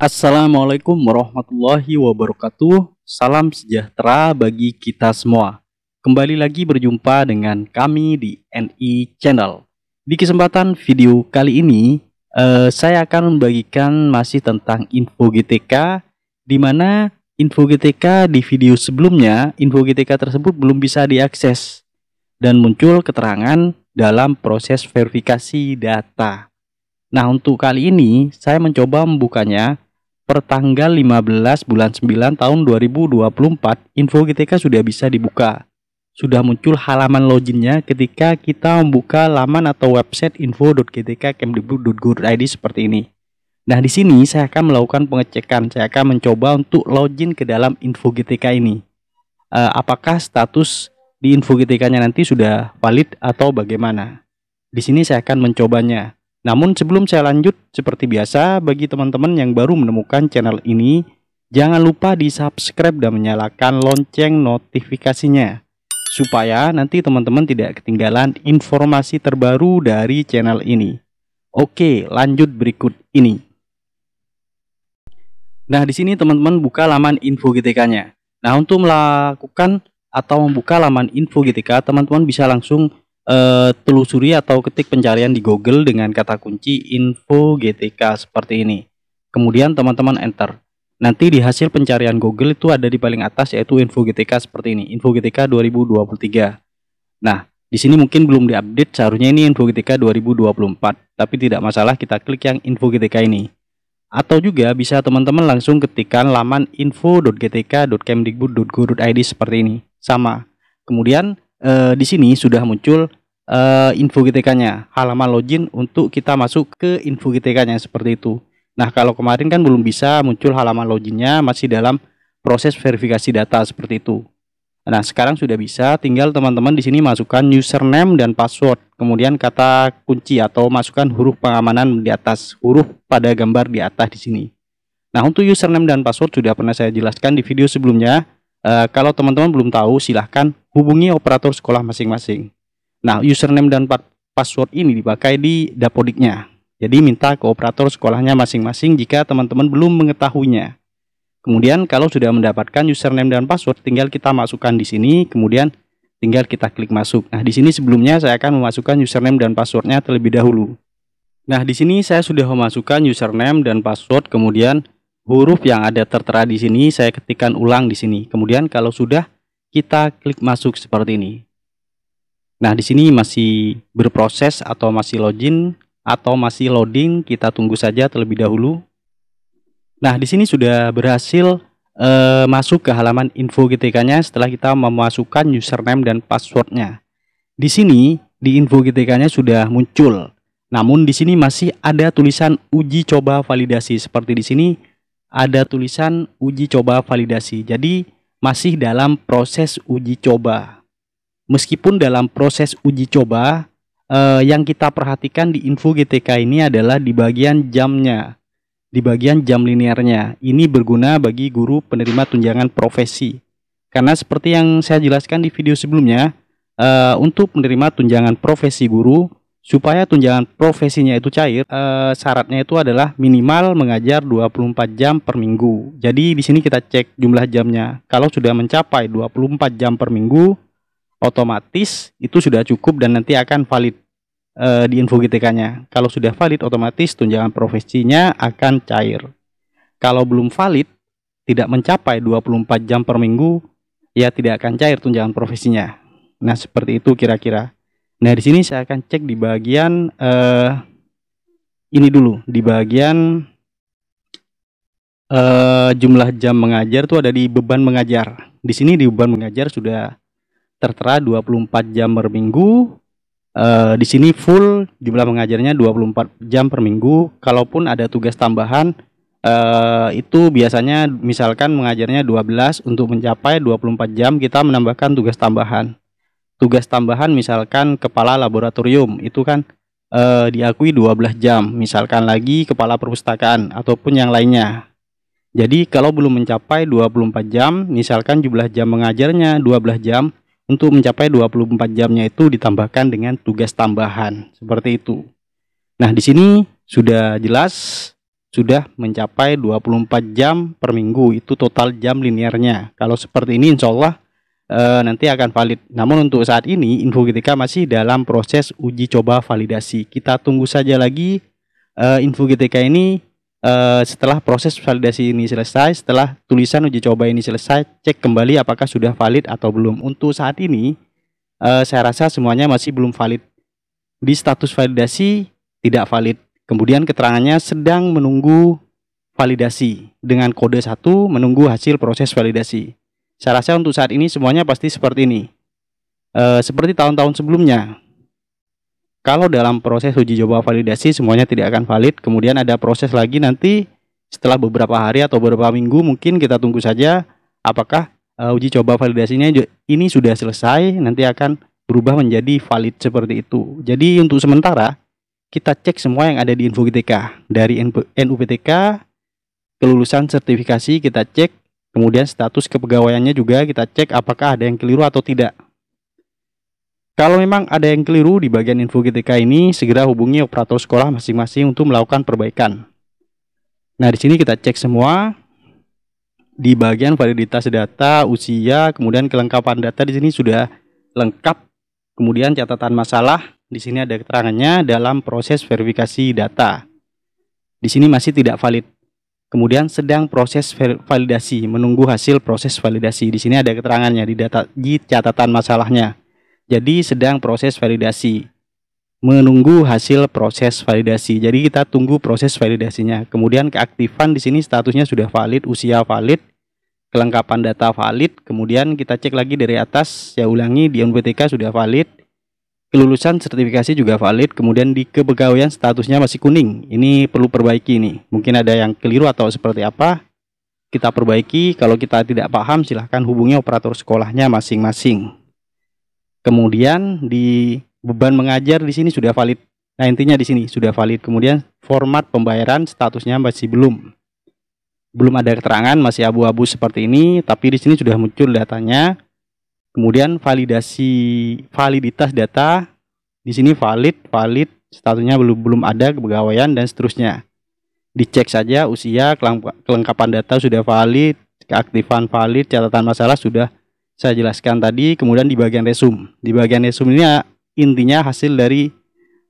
Assalamualaikum warahmatullahi wabarakatuh. Salam sejahtera bagi kita semua. Kembali lagi berjumpa dengan kami di NI Channel. Di kesempatan video kali ini, saya akan membagikan masih tentang info GTK, di mana info GTK di video sebelumnya, info GTK tersebut belum bisa diakses dan muncul keterangan dalam proses verifikasi data. Nah, untuk kali ini saya mencoba membukanya per tanggal 15 bulan 9 tahun 2024. Info GTK sudah bisa dibuka. Sudah muncul halaman loginnya ketika kita membuka laman atau website info.gtk.kemdikbud.go.id seperti ini. Nah, di sini saya akan melakukan pengecekan. Saya akan mencoba untuk login ke dalam info GTK ini. Apakah status di info GTK-nya nanti sudah valid atau bagaimana? Di sini saya akan mencobanya. Namun sebelum saya lanjut, seperti biasa bagi teman-teman yang baru menemukan channel ini, jangan lupa di subscribe dan menyalakan lonceng notifikasinya, supaya nanti teman-teman tidak ketinggalan informasi terbaru dari channel ini. Oke, lanjut berikut ini. Nah, di sini teman-teman buka laman info GTK-nya. Nah, untuk melakukan atau membuka laman info GTK, teman-teman bisa langsung telusuri atau ketik pencarian di Google dengan kata kunci info GTK seperti ini. Kemudian teman-teman enter. Nanti di hasil pencarian Google itu ada di paling atas, yaitu info GTK seperti ini, info GTK 2023. Nah, di sini mungkin belum diupdate, seharusnya ini info GTK 2024, tapi tidak masalah, kita klik yang info GTK ini. Atau juga bisa teman-teman langsung ketikkan laman info.gtk.kemdikbud.go.id seperti ini, sama. Kemudian di sini sudah muncul info GTK-nya, halaman login untuk kita masuk ke info GTK-nya seperti itu. Nah, kalau kemarin kan belum bisa muncul halaman loginnya, masih dalam proses verifikasi data seperti itu. Nah, sekarang sudah bisa, tinggal teman-teman di sini masukkan username dan password, kemudian kata kunci atau masukkan huruf pengamanan di atas, huruf pada gambar di atas di sini. Nah, untuk username dan password sudah pernah saya jelaskan di video sebelumnya. Kalau teman-teman belum tahu, silahkan hubungi operator sekolah masing-masing. Nah, username dan password ini dipakai di Dapodiknya. Jadi minta ke operator sekolahnya masing-masing jika teman-teman belum mengetahuinya. Kemudian kalau sudah mendapatkan username dan password, tinggal kita masukkan di sini, kemudian tinggal kita klik masuk. Nah, di sini sebelumnya saya akan memasukkan username dan passwordnya terlebih dahulu. Nah, di sini saya sudah memasukkan username dan password, kemudian huruf yang ada tertera di sini saya ketikkan ulang di sini. Kemudian kalau sudah, kita klik masuk seperti ini. Nah, di sini masih berproses atau masih login atau masih loading, kita tunggu saja terlebih dahulu. Nah, di sini sudah berhasil masuk ke halaman info GTK-nya setelah kita memasukkan username dan passwordnya. Di sini di info GTK-nya sudah muncul. Namun di sini masih ada tulisan uji coba validasi, seperti di sini ada tulisan uji coba validasi. Jadi masih dalam proses uji coba. Meskipun dalam proses uji coba, yang kita perhatikan di info GTK ini adalah di bagian jamnya, di bagian jam linearnya. Ini berguna bagi guru penerima tunjangan profesi. Karena seperti yang saya jelaskan di video sebelumnya, untuk menerima tunjangan profesi guru, supaya tunjangan profesinya itu cair, syaratnya itu adalah minimal mengajar 24 jam per minggu. Jadi di sini kita cek jumlah jamnya. Kalau sudah mencapai 24 jam per minggu, otomatis itu sudah cukup dan nanti akan valid di info GTK-nya. Kalau sudah valid, otomatis tunjangan profesinya akan cair. Kalau belum valid, tidak mencapai 24 jam per minggu, ya tidak akan cair tunjangan profesinya. Nah, seperti itu kira-kira. Nah, di sini saya akan cek di bagian ini dulu, di bagian jumlah jam mengajar itu ada di beban mengajar. Di sini di beban mengajar sudah tertera 24 jam per minggu. Di sini full jumlah mengajarnya 24 jam per minggu. Kalaupun ada tugas tambahan, itu biasanya misalkan mengajarnya 12, untuk mencapai 24 jam kita menambahkan tugas tambahan. Tugas tambahan misalkan kepala laboratorium itu kan diakui 12 jam, misalkan lagi kepala perpustakaan ataupun yang lainnya. Jadi kalau belum mencapai 24 jam, misalkan jumlah jam mengajarnya 12 jam, untuk mencapai 24 jamnya itu ditambahkan dengan tugas tambahan seperti itu. Nah, di sini sudah jelas sudah mencapai 24 jam per minggu, itu total jam linearnya. Kalau seperti ini insya Allah nanti akan valid. Namun untuk saat ini InfoGTK masih dalam proses uji coba validasi. Kita tunggu saja lagi InfoGTK ini setelah proses validasi ini selesai, setelah tulisan uji coba ini selesai, cek kembali apakah sudah valid atau belum. Untuk saat ini saya rasa semuanya masih belum valid. Di status validasi tidak valid. Kemudian keterangannya sedang menunggu validasi dengan kode 1, menunggu hasil proses validasi. Saya rasa untuk saat ini semuanya pasti seperti ini. Seperti tahun-tahun sebelumnya. Kalau dalam proses uji coba validasi semuanya tidak akan valid, kemudian ada proses lagi nanti setelah beberapa hari atau beberapa minggu, mungkin kita tunggu saja apakah uji coba validasinya ini sudah selesai, nanti akan berubah menjadi valid seperti itu. Jadi untuk sementara kita cek semua yang ada di InfoGTK. Dari NUPTK, kelulusan sertifikasi kita cek, kemudian status kepegawaiannya juga kita cek apakah ada yang keliru atau tidak. Kalau memang ada yang keliru di bagian InfoGTK ini, segera hubungi operator sekolah masing-masing untuk melakukan perbaikan. Nah, di sini kita cek semua. Di bagian validitas data, usia, kemudian kelengkapan data di sini sudah lengkap. Kemudian catatan masalah, di sini ada keterangannya dalam proses verifikasi data. Di sini masih tidak valid. Kemudian sedang proses validasi, menunggu hasil proses validasi. Di sini ada keterangannya di catatan masalahnya. Jadi sedang proses validasi, menunggu hasil proses validasi. Jadi kita tunggu proses validasinya. Kemudian keaktifan di sini statusnya sudah valid, usia valid, kelengkapan data valid. Kemudian kita cek lagi dari atas, saya ulangi, di NUPTK sudah valid. Kelulusan sertifikasi juga valid, kemudian di kepegawaian statusnya masih kuning. Ini perlu perbaiki nih. Mungkin ada yang keliru atau seperti apa. Kita perbaiki. Kalau kita tidak paham silahkan hubungi operator sekolahnya masing-masing. Kemudian di beban mengajar di sini sudah valid. Nah, intinya di sini sudah valid. Kemudian format pembayaran statusnya masih belum ada keterangan, masih abu-abu seperti ini, tapi di sini sudah muncul datanya. Kemudian validitas data di sini valid, statusnya belum ada kepegawaian dan seterusnya. Dicek saja usia, kelengkapan data sudah valid, keaktifan valid, catatan masalah sudah saya jelaskan tadi. Kemudian di bagian resume. Di bagian resume ini intinya hasil dari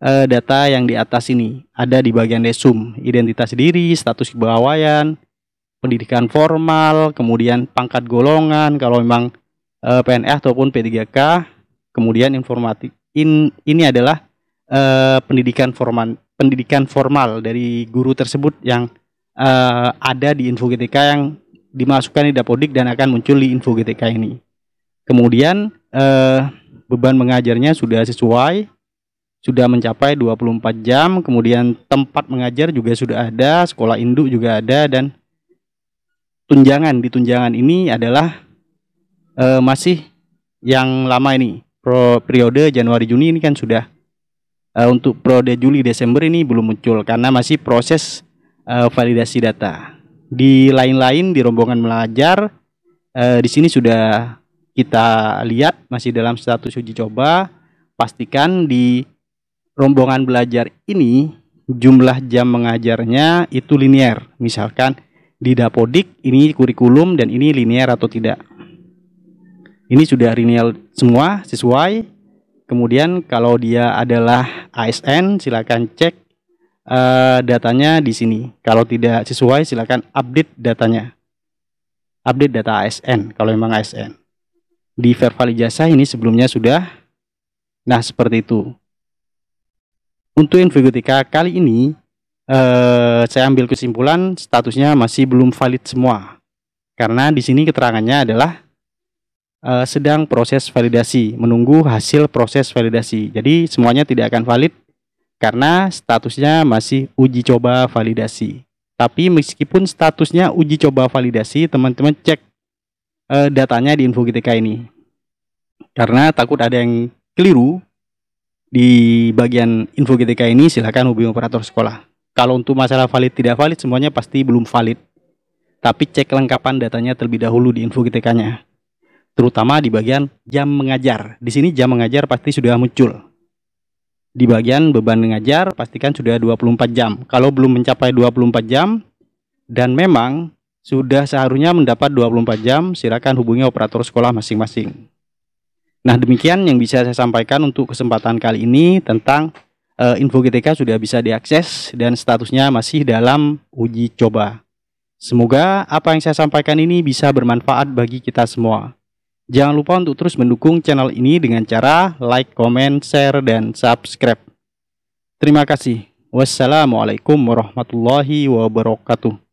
data yang di atas ini. Ada di bagian resume, identitas diri, status kepegawaian, pendidikan formal, kemudian pangkat golongan kalau memang PNS ataupun P3K, kemudian informatik. Ini adalah pendidikan formal dari guru tersebut yang ada di InfoGTK yang dimasukkan di Dapodik dan akan muncul di InfoGTK ini. Kemudian beban mengajarnya sudah sesuai, sudah mencapai 24 jam, kemudian tempat mengajar juga sudah ada, sekolah induk juga ada, dan di tunjangan ini adalah masih yang lama ini, periode Januari Juni ini kan sudah. Untuk periode Juli Desember ini belum muncul karena masih proses validasi data. Di lain-lain di rombongan belajar di sini sudah kita lihat masih dalam status uji coba. Pastikan di rombongan belajar ini jumlah jam mengajarnya itu linear. Misalkan di Dapodik ini kurikulum dan ini linear atau tidak. Ini sudah linear semua sesuai. Kemudian kalau dia adalah ASN silakan cek datanya di sini. Kalau tidak sesuai silakan update datanya. Update data ASN kalau memang ASN. Di verbal ijazah ini sebelumnya sudah. Nah, seperti itu. Untuk InfoGTK kali ini saya ambil kesimpulan statusnya masih belum valid semua. Karena di sini keterangannya adalah sedang proses validasi, menunggu hasil proses validasi. Jadi semuanya tidak akan valid karena statusnya masih uji coba validasi. Tapi meskipun statusnya uji coba validasi, teman-teman cek datanya di InfoGTK ini. Karena takut ada yang keliru di bagian InfoGTK ini, silakan hubungi operator sekolah. Kalau untuk masalah valid tidak valid semuanya pasti belum valid. Tapi cek kelengkapan datanya terlebih dahulu di InfoGTK-nya. Terutama di bagian jam mengajar. Di sini jam mengajar pasti sudah muncul. Di bagian beban mengajar pastikan sudah 24 jam. Kalau belum mencapai 24 jam dan memang sudah seharusnya mendapat 24 jam, silakan hubungi operator sekolah masing-masing. Nah, demikian yang bisa saya sampaikan untuk kesempatan kali ini tentang info GTK sudah bisa diakses dan statusnya masih dalam uji coba. Semoga apa yang saya sampaikan ini bisa bermanfaat bagi kita semua. Jangan lupa untuk terus mendukung channel ini dengan cara like, comment, share, dan subscribe. Terima kasih. Wassalamualaikum warahmatullahi wabarakatuh.